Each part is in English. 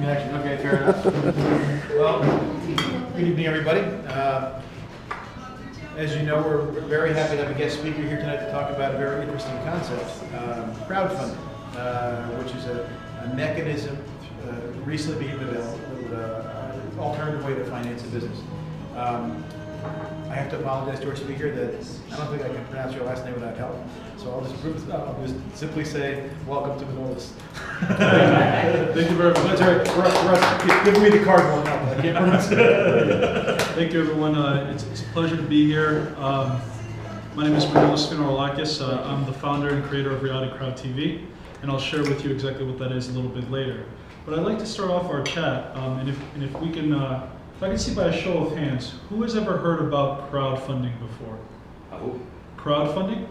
action. Okay, fair enough. Well, good evening, everybody. As you know, we're very happy to have a guest speaker here tonight to talk about a very interesting concept, crowdfunding, which is a mechanism recently being developed, an alternative way to finance a business. I have to apologize to our speaker that I don't think I can pronounce your last name without help. So I'll just simply say, welcome to Manolis. Thank you very much. That's right. Russ, give me the card one now. I can't pronounce it. Thank you, everyone. It's a pleasure to be here. My name is Rotary. I'm the founder and creator of RealityCrowdTV, and I'll share with you exactly what that is a little bit later. But I'd like to start off our chat, and if we can, if I can see by a show of hands, who has ever heard about crowdfunding before? Crowdfunding?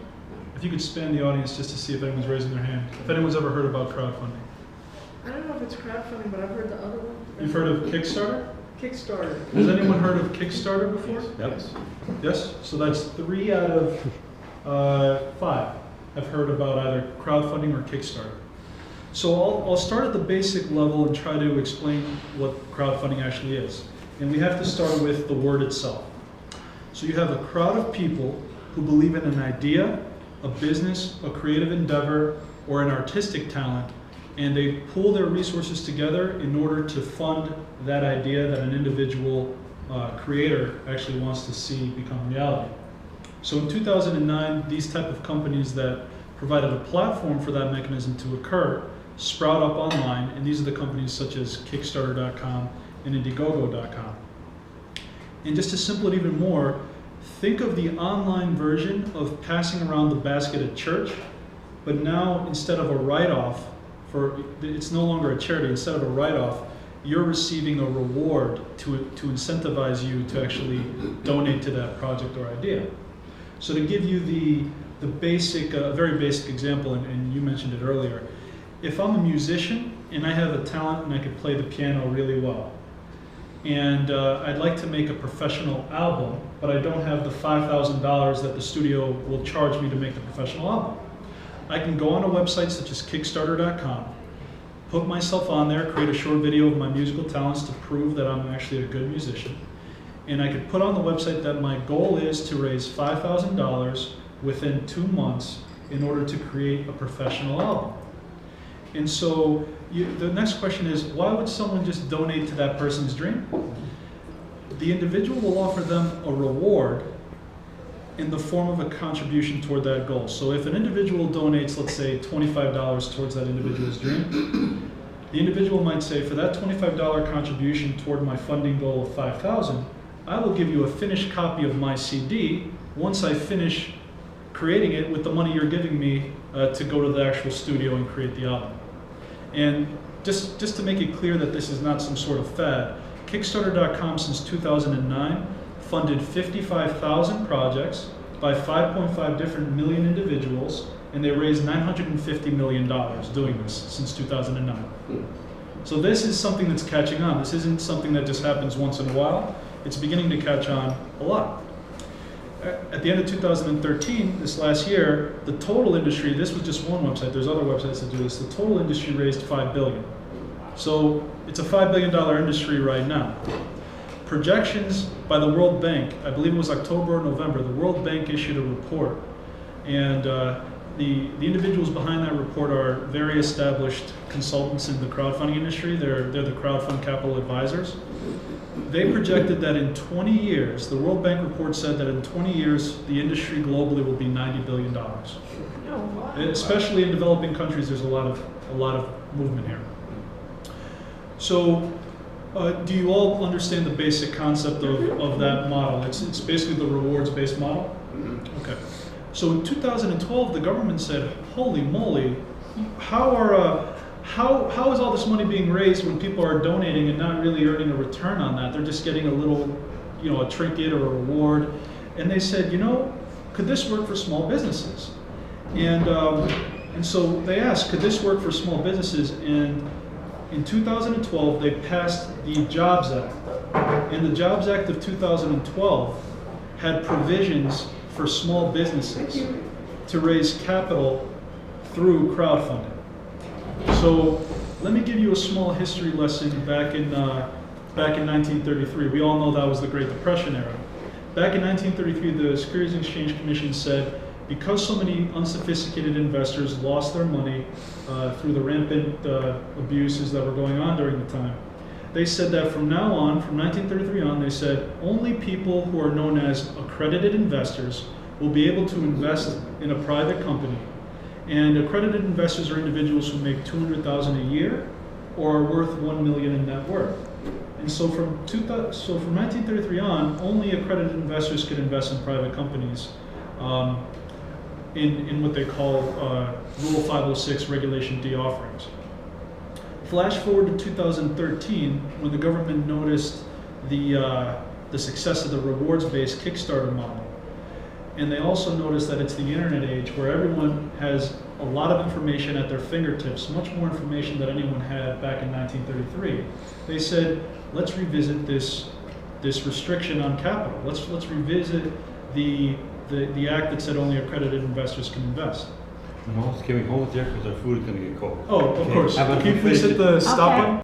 If you could span the audience just to see if anyone's raising their hand. If anyone's ever heard about crowdfunding. I don't know if it's crowdfunding, but I've heard the other one. You've heard of Kickstarter? Kickstarter. Has anyone heard of Kickstarter before? Yes. Yes? So that's 3 out of 5 have heard about either crowdfunding or Kickstarter. So I'll start at the basic level and try to explain what crowdfunding actually is. And we have to start with the word itself. So you have a crowd of people who believe in an idea, a business, a creative endeavor, or an artistic talent, and they pool their resources together in order to fund that idea that an individual creator actually wants to see become reality. So in 2009, these type of companies that provided a platform for that mechanism to occur sprout up online, and these are the companies such as Kickstarter.com and Indiegogo.com. And just to simple it even more, think of the online version of passing around the basket at church, but now instead of a write-off, it's no longer a charity, instead of a write-off, you're receiving a reward to incentivize you to actually donate to that project or idea. So to give you the basic, very basic example, and you mentioned it earlier, if I'm a musician and I have a talent and I can play the piano really well, and I'd like to make a professional album, but I don't have the $5,000 that the studio will charge me to make the professional album. I can go on a website such as Kickstarter.com, put myself on there, create a short video of my musical talents to prove that I'm actually a good musician, and I could put on the website that my goal is to raise $5,000 within 2 months in order to create a professional album. And so the next question is, why would someone just donate to that person's dream? The individual will offer them a reward in the form of a contribution toward that goal. So if an individual donates, let's say, $25 towards that individual's dream, the individual might say, for that $25 contribution toward my funding goal of $5,000, I will give you a finished copy of my CD once I finish creating it with the money you're giving me to go to the actual studio and create the album. And just to make it clear that this is not some sort of fad, Kickstarter.com since 2009 funded 55,000 projects by 5.5 different million individuals, and they raised $950 million doing this since 2009. So this is something that's catching on. This isn't something that just happens once in a while. It's beginning to catch on a lot. At the end of 2013, this last year, the total industry, this was just one website, there's other websites that do this, the total industry raised $5 billion. So it's a $5 billion industry right now. Projections by the World Bank, I believe it was October or November, the World Bank issued a report, and the individuals behind that report are very established consultants in the crowdfunding industry. They're the crowdfund capital advisors. They projected that in 20 years, the World Bank report said that in 20 years, the industry globally will be $90 billion. Oh, wow. Especially in developing countries, there's a lot of movement here. So, do you all understand the basic concept of that model? It's basically the rewards-based model? Okay. So in 2012, the government said, holy moly, how is all this money being raised when people are donating and not really earning a return on that? They're just getting a little, a trinket or a reward. And they said, could this work for small businesses? And so they asked, could this work for small businesses? And in 2012, they passed the Jobs Act. And the Jobs Act of 2012 had provisions for small businesses to raise capital through crowdfunding. So let me give you a small history lesson back in 1933. We all know that was the Great Depression era. Back in 1933, the Securities and Exchange Commission said, because so many unsophisticated investors lost their money through the rampant abuses that were going on during the time, they said that from now on, from 1933 on, they said only people who are known as accredited investors will be able to invest in a private company. And accredited investors are individuals who make $200,000 a year or are worth $1 million in net worth. And so from 1933 on, only accredited investors could invest in private companies in what they call Rule 506 Regulation D offerings. Flash forward to 2013, when the government noticed the success of the rewards-based Kickstarter model. And they also noticed that it's the internet age where everyone has a lot of information at their fingertips, much more information than anyone had back in 1933. They said, let's revisit this restriction on capital. Let's revisit the act that said only accredited investors can invest. Can we hold it there because our food is going to get cold? Oh, of course. How about Can you we please finish hit the stop Okay. button?